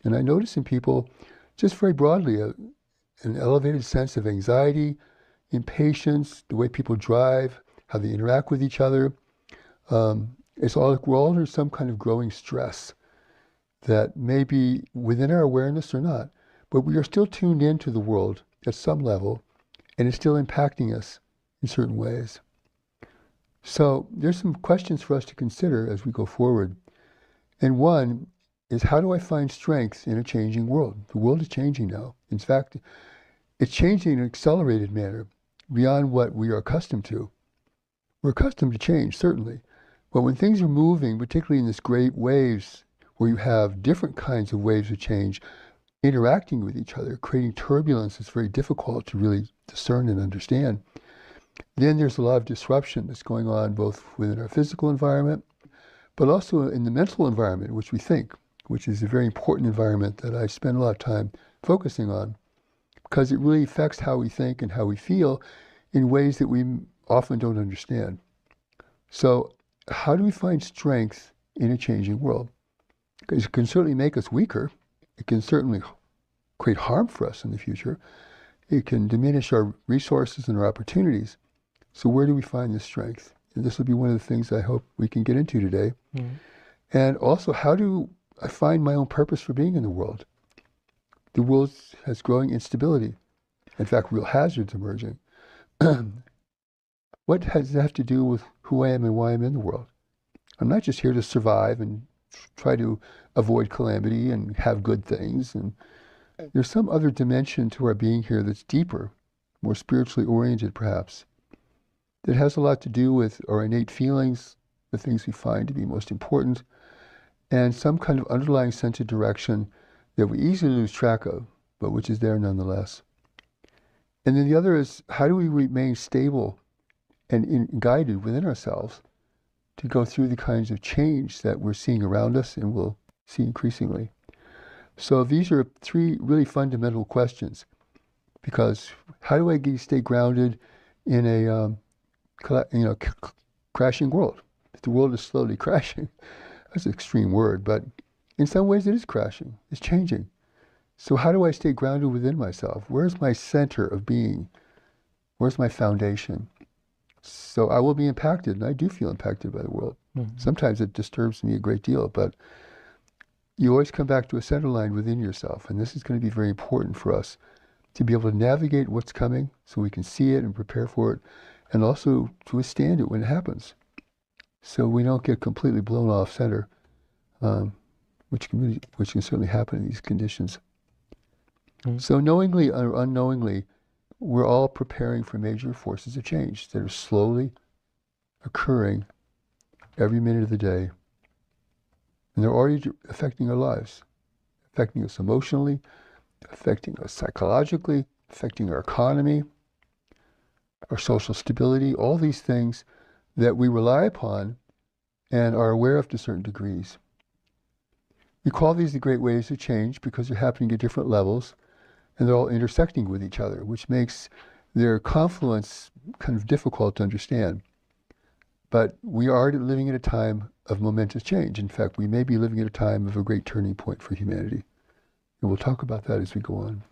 And I notice in people, just very broadly, an elevated sense of anxiety, impatience, the way people drive, how they interact with each other. It's all like we're all under some kind of growing stress that may be within our awareness or not, but we are still tuned into the world at some level, and it's still impacting us in certain ways. So there's some questions for us to consider as we go forward. And one is, how do I find strength in a changing world? The world is changing now. In fact, it's changing in an accelerated manner beyond what we are accustomed to. We're accustomed to change, certainly. But when things are moving, particularly in this great waves, where you have different kinds of waves of change interacting with each other, creating turbulence that's very difficult to really discern and understand, then there's a lot of disruption that's going on both within our physical environment, but also in the mental environment, which we think, which is a very important environment that I spend a lot of time focusing on, because it really affects how we think and how we feel in ways that we often don't understand. So how do we find strength in a changing world? Because it can certainly make us weaker. It can certainly create harm for us in the future. It can diminish our resources and our opportunities. So where do we find this strength? And this will be one of the things I hope we can get into today. Mm-hmm. And also, how do I find my own purpose for being in the world? The world has growing instability. In fact, real hazards emerging. What does that have to do with who I am and why I'm in the world? I'm not just here to survive and try to avoid calamity and have good things. And there's some other dimension to our being here that's deeper, more spiritually oriented perhaps, that has a lot to do with our innate feelings, the things we find to be most important, and some kind of underlying sense of direction that we easily lose track of, but which is there nonetheless. And then the other is, how do we remain stable and guided within ourselves to go through the kinds of change that we're seeing around us and will see increasingly? So these are three really fundamental questions, because how do I stay grounded in a crashing world? The world is slowly crashing. That's an extreme word, but in some ways it is crashing. It's changing. So how do I stay grounded within myself? Where's my center of being? Where's my foundation? So I will be impacted, and I do feel impacted by the world. Mm-hmm. Sometimes it disturbs me a great deal, but you always come back to a center line within yourself, and this is going to be very important for us to be able to navigate what's coming so we can see it and prepare for it, and also to withstand it when it happens, so we don't get completely blown off center, which can certainly happen in these conditions. Mm-hmm. So knowingly or unknowingly, we're all preparing for major forces of change that are slowly occurring every minute of the day. And they're already affecting our lives, affecting us emotionally, affecting us psychologically, affecting our economy, our social stability, all these things that we rely upon and are aware of to certain degrees. We call these the great waves of change because they're happening at different levels, and they're all intersecting with each other, which makes their confluence kind of difficult to understand. But we are living at a time of momentous change. In fact, we may be living at a time of a great turning point for humanity. And we'll talk about that as we go on.